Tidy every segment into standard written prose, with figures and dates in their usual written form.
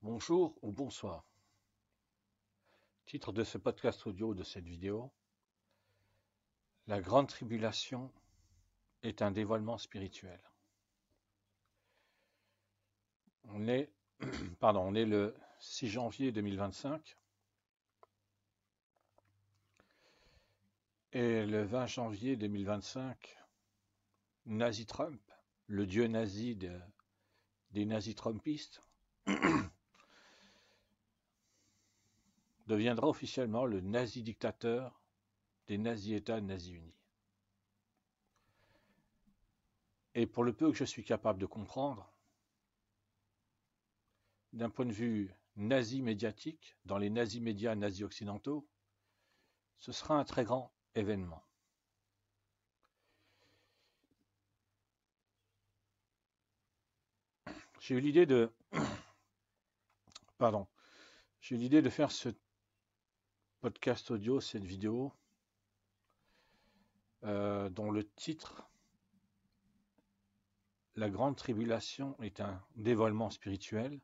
Bonjour ou bonsoir. Titre de ce podcast audio de cette vidéo: La grande tribulation est un dévoilement spirituel. On est, on est le 6 janvier 2025 et le 20 janvier 2025, Nazi Trump, le dieu nazi des nazis trumpistes, deviendra officiellement le nazi dictateur des nazis-États nazis-unis. Et pour le peu que je suis capable de comprendre, d'un point de vue nazi médiatique, dans les nazis médias nazis occidentaux, ce sera un très grand événement. J'ai eu l'idée de, faire ce podcast audio, cette vidéo, dont le titre, La grande tribulation est un dévoilement spirituel,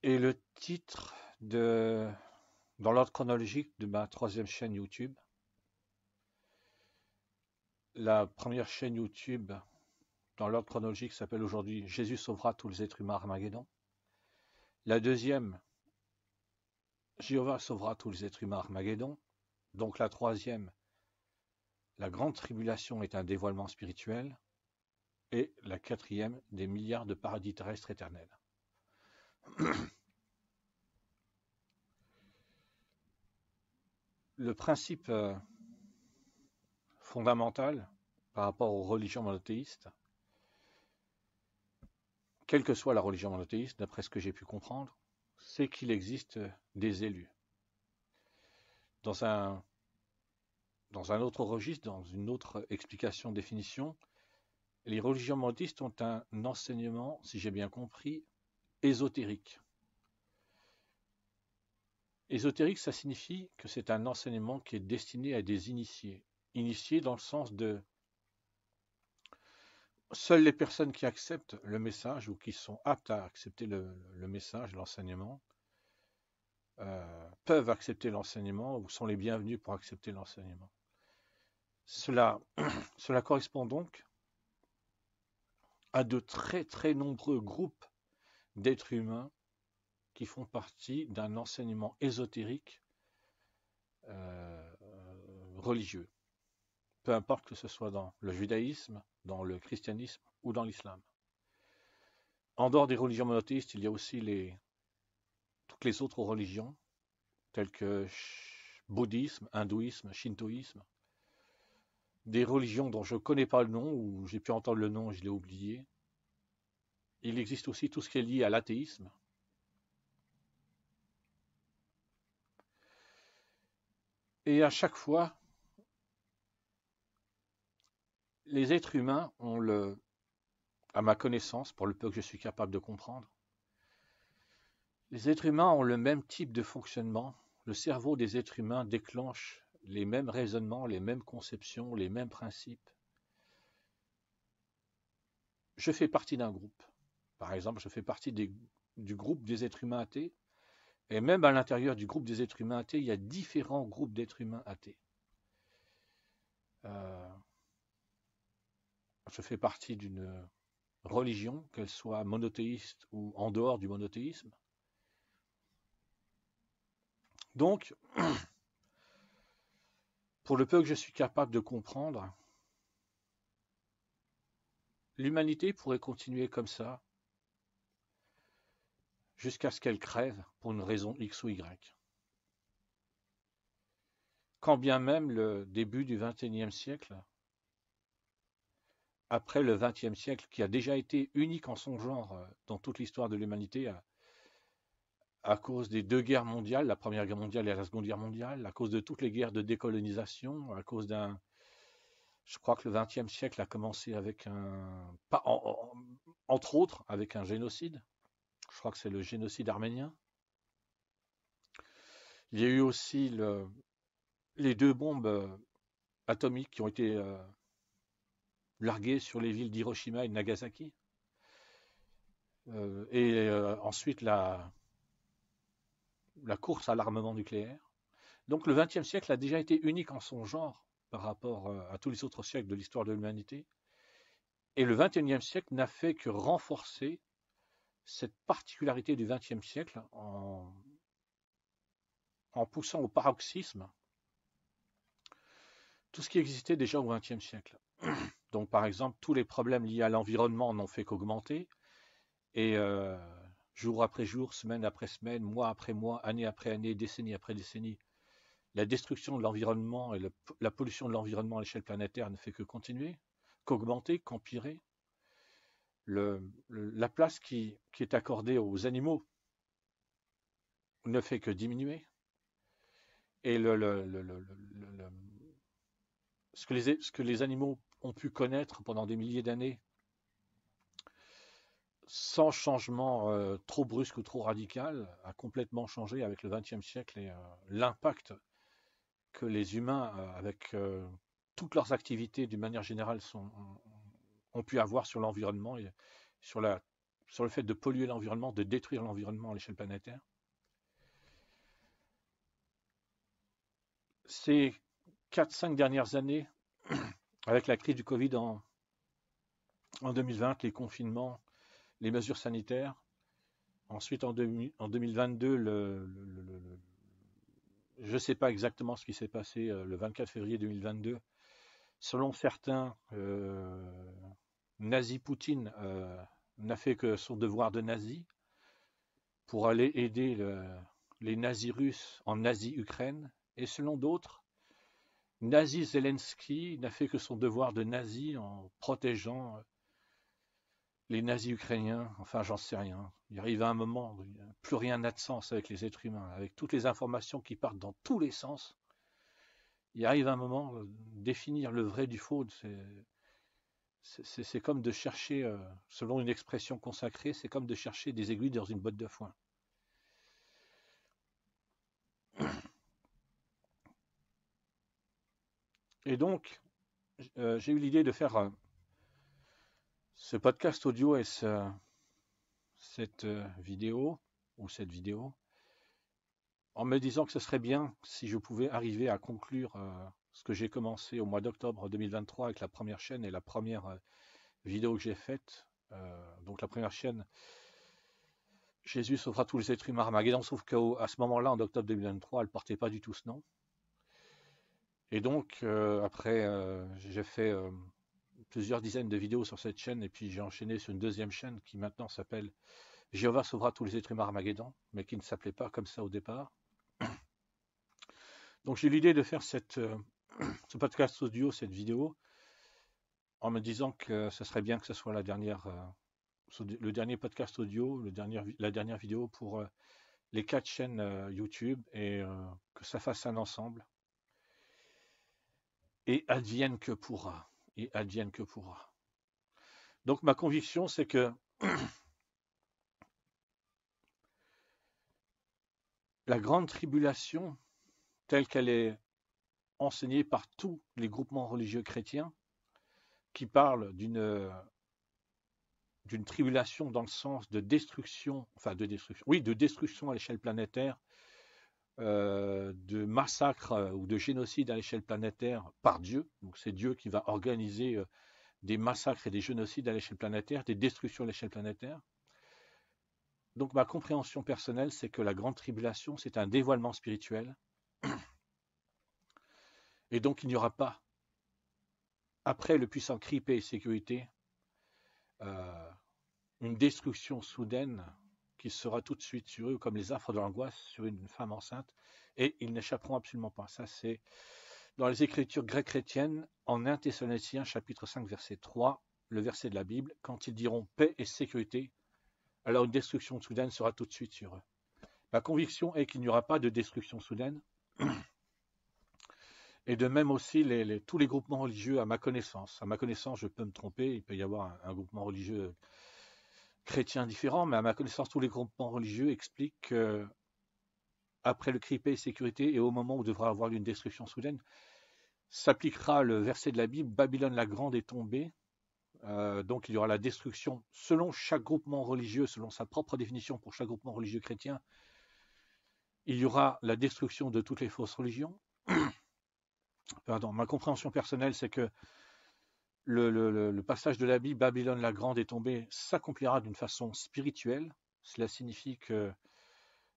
et le titre dans l'ordre chronologique de ma troisième chaîne YouTube. La première chaîne YouTube dans l'ordre chronologique s'appelle aujourd'hui Jésus sauvera tous les êtres humains Armageddon. La deuxième, Jéhovah sauvera tous les êtres humains Armageddon. Donc la troisième, La grande tribulation est un dévoilement spirituel. Et la quatrième, des milliards de paradis terrestres éternels. Le principe fondamental par rapport aux religions monothéistes, quelle que soit la religion monothéiste, d'après ce que j'ai pu comprendre, c'est qu'il existe des élus. Dans un autre registre, dans une autre explication, définition, les religions monothéistes ont un enseignement, si j'ai bien compris, ésotérique. Ésotérique, ça signifie que c'est un enseignement qui est destiné à des initiés. Initiés dans le sens de seules les personnes qui acceptent le message ou qui sont aptes à accepter le message, l'enseignement, peuvent accepter l'enseignement ou sont les bienvenus pour accepter l'enseignement. Cela correspond donc à de très très nombreux groupes d'êtres humains qui font partie d'un enseignement ésotérique religieux. Peu importe que ce soit dans le judaïsme, dans le christianisme ou dans l'islam. En dehors des religions monothéistes, il y a aussi toutes les autres religions, telles que bouddhisme, hindouisme, shintoïsme, des religions dont je ne connais pas le nom, ou j'ai pu entendre le nom et je l'ai oublié. Il existe aussi tout ce qui est lié à l'athéisme. Et à chaque fois, les êtres humains ont à ma connaissance, pour le peu que je suis capable de comprendre, les êtres humains ont le même type de fonctionnement. Le cerveau des êtres humains déclenche les mêmes raisonnements, les mêmes conceptions, les mêmes principes. Je fais partie d'un groupe. Par exemple, je fais partie du groupe des êtres humains athées. Et même à l'intérieur du groupe des êtres humains athées, il y a différents groupes d'êtres humains athées. Je fais partie d'une religion, qu'elle soit monothéiste ou en dehors du monothéisme. Donc, pour le peu que je suis capable de comprendre, l'humanité pourrait continuer comme ça jusqu'à ce qu'elle crève pour une raison X ou Y. Quand bien même le début du XXIe siècle, après le XXe siècle, qui a déjà été unique en son genre dans toute l'histoire de l'humanité, à cause des deux guerres mondiales, la Première Guerre mondiale et la Seconde Guerre mondiale, à cause de toutes les guerres de décolonisation, à cause je crois que le XXe siècle a commencé avec entre autres, avec un génocide. Je crois que c'est le génocide arménien. Il y a eu aussi les deux bombes atomiques qui ont été larguées sur les villes d'Hiroshima et de Nagasaki. Ensuite la course à l'armement nucléaire. Donc le XXe siècle a déjà été unique en son genre par rapport à tous les autres siècles de l'histoire de l'humanité. Et le XXIe siècle n'a fait que renforcer cette particularité du XXe siècle en poussant au paroxysme tout ce qui existait déjà au XXe siècle. Donc par exemple, tous les problèmes liés à l'environnement n'ont fait qu'augmenter. Et jour après jour, semaine après semaine, mois après mois, année après année, décennie après décennie, la destruction de l'environnement et la pollution de l'environnement à l'échelle planétaire ne fait que continuer, qu'augmenter, qu'empirer. La place qui est accordée aux animaux ne fait que diminuer. Et ce que les animaux ont pu connaître pendant des milliers d'années, sans changement trop brusque ou trop radical, a complètement changé avec le XXe siècle et l'impact que les humains, avec toutes leurs activités d'une manière générale, ont pu avoir sur l'environnement et sur le fait de polluer l'environnement, de détruire l'environnement à l'échelle planétaire. Ces 4-5 dernières années, avec la crise du Covid en 2020, les confinements, les mesures sanitaires, ensuite en 2022, je ne sais pas exactement ce qui s'est passé le 24 février 2022. Selon certains, Nazi Poutine n'a fait que son devoir de nazi pour aller aider les nazis russes en Asie-Ukraine. Et selon d'autres, Nazi Zelensky n'a fait que son devoir de nazi en protégeant les nazis ukrainiens. Enfin, j'en sais rien. Il arrive à un moment où plus rien n'a de sens avec les êtres humains, avec toutes les informations qui partent dans tous les sens. Il arrive un moment, définir le vrai du faux, c'est comme de chercher, selon une expression consacrée, c'est comme de chercher des aiguilles dans une botte de foin. Et donc, j'ai eu l'idée de faire ce podcast audio et cette vidéo, en me disant que ce serait bien si je pouvais arriver à conclure ce que j'ai commencé au mois d'octobre 2023 avec la première chaîne et la première vidéo que j'ai faite. Donc la première chaîne, Jésus sauvera tous les êtres humains Armageddon, sauf qu'à ce moment-là, en octobre 2023, elle ne portait pas du tout ce nom. Et donc, après, j'ai fait plusieurs dizaines de vidéos sur cette chaîne, et puis j'ai enchaîné sur une deuxième chaîne qui maintenant s'appelle Jéhovah sauvera tous les êtres humains Armageddon, mais qui ne s'appelait pas comme ça au départ. Donc j'ai eu l'idée de faire ce podcast audio, cette vidéo, en me disant que ce serait bien que ce soit le dernier podcast audio, la dernière vidéo pour les 4 chaînes YouTube, et que ça fasse un ensemble. Et advienne que pourra. Et advienne que pourra. Donc ma conviction, c'est que la grande tribulation, telle qu'elle est enseignée par tous les groupements religieux chrétiens, qui parlent d'une tribulation dans le sens de destruction à l'échelle planétaire, de massacre ou de génocide à l'échelle planétaire par Dieu. Donc c'est Dieu qui va organiser des massacres et des génocides à l'échelle planétaire, des destructions à l'échelle planétaire. Donc ma compréhension personnelle, c'est que la grande tribulation, c'est un dévoilement spirituel. Et donc il n'y aura pas, après le puissant cri, paix et sécurité, une destruction soudaine qui sera tout de suite sur eux, comme les affres de l'angoisse sur une femme enceinte, et ils n'échapperont absolument pas. Ça, c'est dans les Écritures grecques chrétiennes, en 1 Thessaloniciens, chapitre 5, verset 3, le verset de la Bible, quand ils diront paix et sécurité, alors une destruction soudaine sera tout de suite sur eux. Ma conviction est qu'il n'y aura pas de destruction soudaine, et de même aussi tous les groupements religieux, à ma connaissance, je peux me tromper, il peut y avoir un groupement religieux chrétien différent, mais à ma connaissance, tous les groupements religieux expliquent que après le cri paix et sécurité, et au moment où devra avoir une destruction soudaine, s'appliquera le verset de la Bible, Babylone la grande est tombée, Donc il y aura la destruction, selon chaque groupement religieux, selon sa propre définition pour chaque groupement religieux chrétien, il y aura la destruction de toutes les fausses religions. Pardon, ma compréhension personnelle, c'est que le passage de la Bible, Babylone la Grande est tombée, s'accomplira d'une façon spirituelle. Cela signifie que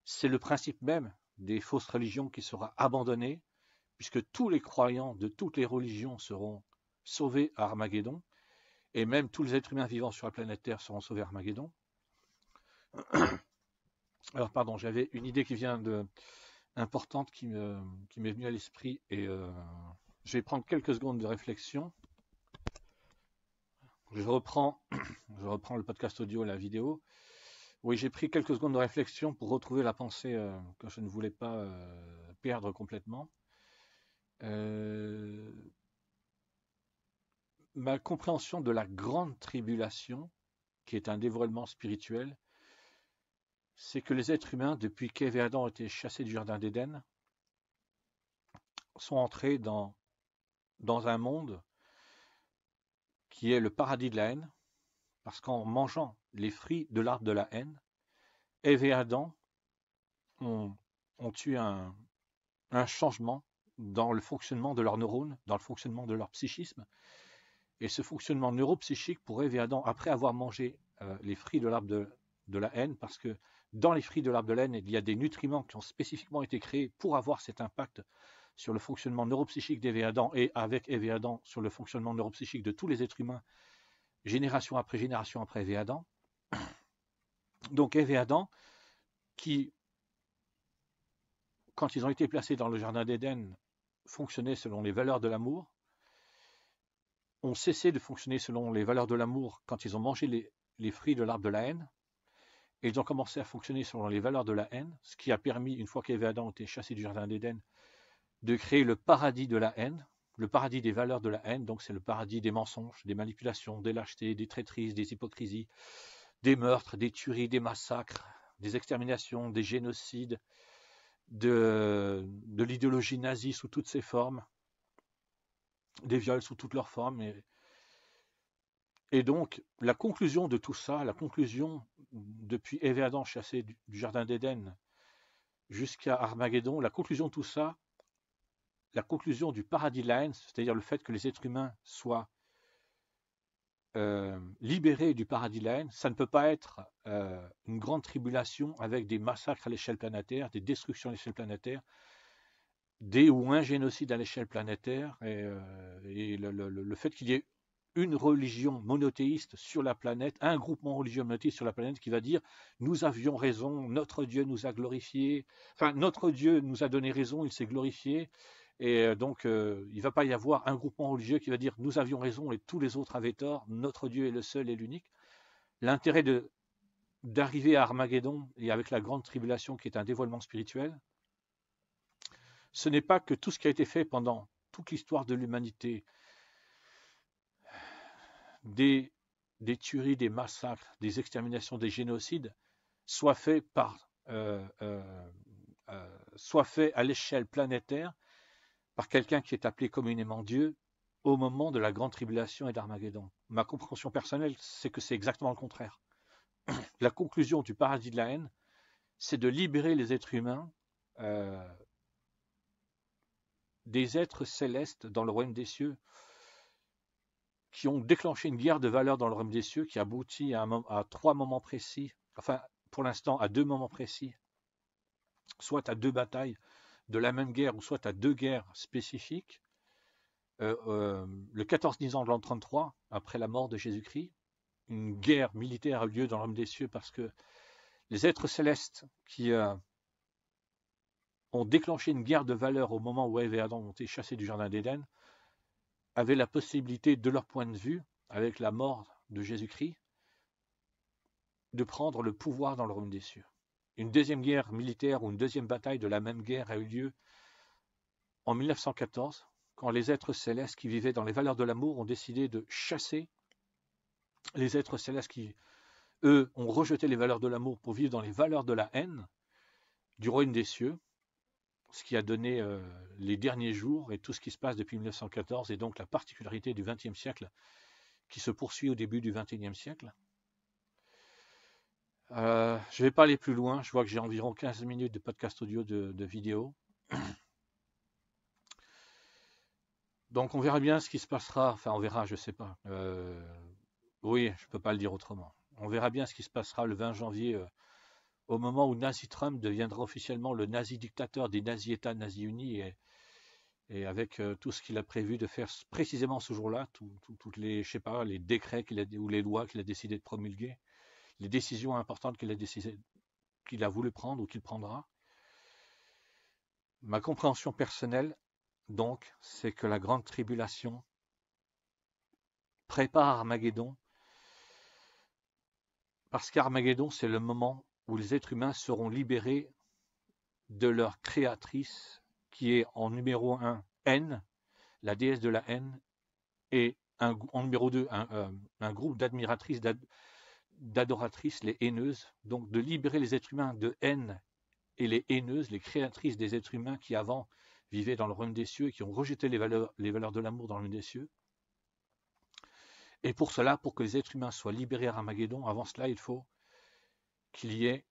c'est le principe même des fausses religions qui sera abandonné, puisque tous les croyants de toutes les religions seront sauvés à Armageddon, et même tous les êtres humains vivant sur la planète Terre seront sauvés à Armageddon. Alors pardon, j'avais une idée qui vient importante qui m'est venue à l'esprit, et je vais prendre quelques secondes de réflexion. Je reprends le podcast audio et la vidéo. Oui, j'ai pris quelques secondes de réflexion pour retrouver la pensée que je ne voulais pas perdre complètement. Ma compréhension de la grande tribulation, qui est un dévoilement spirituel, c'est que les êtres humains, depuis qu'Ève et Adam ont été chassés du jardin d'Éden, sont entrés dans un monde qui est le paradis de la haine, parce qu'en mangeant les fruits de l'arbre de la haine, Ève et Adam ont eu un changement dans le fonctionnement de leurs neurones, dans le fonctionnement de leur psychisme. Et ce fonctionnement neuropsychique pour Ève et Adam, après avoir mangé les fruits de l'arbre de la haine, parce que dans les fruits de l'arbre de la haine, il y a des nutriments qui ont spécifiquement été créés pour avoir cet impact sur le fonctionnement neuropsychique d'Ève et Adam, et avec Ève et Adam sur le fonctionnement neuropsychique de tous les êtres humains, génération après Ève et Adam. Donc Ève et Adam, qui, quand ils ont été placés dans le jardin d'Éden, fonctionnaient selon les valeurs de l'amour, ont cessé de fonctionner selon les valeurs de l'amour quand ils ont mangé les fruits de l'arbre de la haine, et ils ont commencé à fonctionner selon les valeurs de la haine, ce qui a permis, une fois qu'Ève et Adam ont été chassés du jardin d'Éden, de créer le paradis de la haine, le paradis des valeurs de la haine. Donc c'est le paradis des mensonges, des manipulations, des lâchetés, des traîtrises, des hypocrisies, des meurtres, des tueries, des massacres, des exterminations, des génocides, de l'idéologie nazie sous toutes ses formes, des viols sous toutes leurs formes. Et donc, la conclusion de tout ça, la conclusion depuis Ève et Adam chassés du jardin d'Éden jusqu'à Armageddon, la conclusion de tout ça, la conclusion du paradis de la haine, c'est-à-dire le fait que les êtres humains soient libérés du paradis de la haine, ça ne peut pas être une grande tribulation avec des massacres à l'échelle planétaire, des destructions à l'échelle planétaire, ou un génocide à l'échelle planétaire, et le fait qu'il y ait une religion monothéiste sur la planète, un groupement religieux monothéiste sur la planète qui va dire « nous avions raison, notre Dieu nous a glorifiés, enfin notre Dieu nous a donné raison, il s'est glorifié ». Et donc, il ne va pas y avoir un groupement religieux qui va dire « nous avions raison et tous les autres avaient tort, notre Dieu est le seul et l'unique ». L'intérêt d'arriver à Armageddon et avec la grande tribulation qui est un dévoilement spirituel, ce n'est pas que tout ce qui a été fait pendant toute l'histoire de l'humanité, des tueries, des massacres, des exterminations, des génocides, soit fait à l'échelle planétaire par quelqu'un qui est appelé communément Dieu au moment de la grande tribulation et d'Armageddon. Ma compréhension personnelle, c'est que c'est exactement le contraire. La conclusion du paradis de la haine, c'est de libérer les êtres humains des êtres célestes dans le royaume des cieux, qui ont déclenché une guerre de valeurs dans le royaume des cieux, qui aboutit à 3 moments précis, enfin pour l'instant à 2 moments précis, soit à 2 batailles de la même guerre, ou soit à 2 guerres spécifiques. Le 14 Nisan de l'an 33, après la mort de Jésus-Christ, une guerre militaire a eu lieu dans le royaume des cieux parce que les êtres célestes qui ont déclenché une guerre de valeurs au moment où Ève et Adam ont été chassés du jardin d'Éden, avaient la possibilité, de leur point de vue, avec la mort de Jésus-Christ, de prendre le pouvoir dans le royaume des cieux. Une deuxième guerre militaire ou une deuxième bataille de la même guerre a eu lieu en 1914, quand les êtres célestes qui vivaient dans les valeurs de l'amour ont décidé de chasser les êtres célestes qui, eux, ont rejeté les valeurs de l'amour pour vivre dans les valeurs de la haine du royaume des cieux, ce qui a donné les derniers jours et tout ce qui se passe depuis 1914, et donc la particularité du XXe siècle, qui se poursuit au début du XXIe siècle. Je ne vais pas aller plus loin, je vois que j'ai environ 15 minutes de podcast audio de vidéo. Donc on verra bien ce qui se passera, enfin on verra, je sais pas. Oui, je peux pas le dire autrement. On verra bien ce qui se passera le 20 janvier, au moment où Nazi Trump deviendra officiellement le nazi dictateur des nazi-États nazi-unis et avec tout ce qu'il a prévu de faire précisément ce jour-là, toutes les, je sais pas, les décrets ou les lois qu'il a décidé de promulguer, les décisions importantes qu'il a voulu prendre ou qu'il prendra. Ma compréhension personnelle, donc, c'est que la grande tribulation prépare Armageddon, parce qu'Armageddon, c'est le moment où les êtres humains seront libérés de leur créatrice, qui est en numéro 1, haine, la déesse de la haine, et en numéro 2, un groupe d'admiratrices, d'adoratrices, les haineuses, donc de libérer les êtres humains de haine et les haineuses, les créatrices des êtres humains qui avant vivaient dans le royaume des cieux et qui ont rejeté les valeurs de l'amour dans le royaume des cieux. Et pour cela, pour que les êtres humains soient libérés à Armageddon, avant cela, il faut qu'il y ait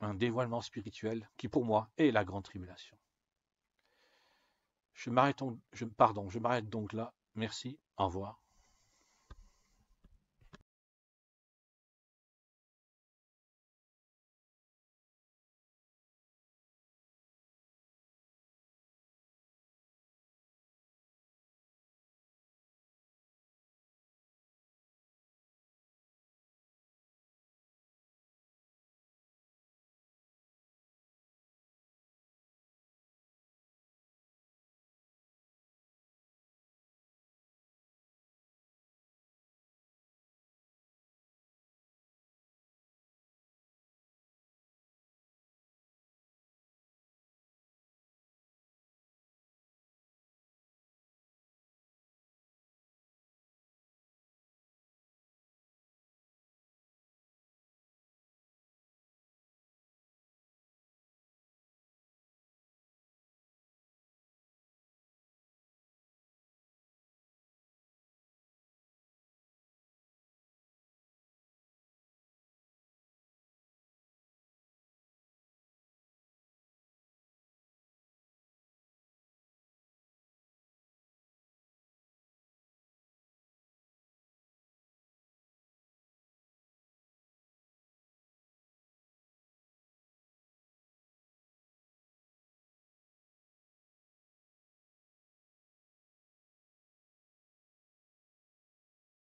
un dévoilement spirituel qui, pour moi, est la grande tribulation. Je m'arrête donc là. Merci. Au revoir.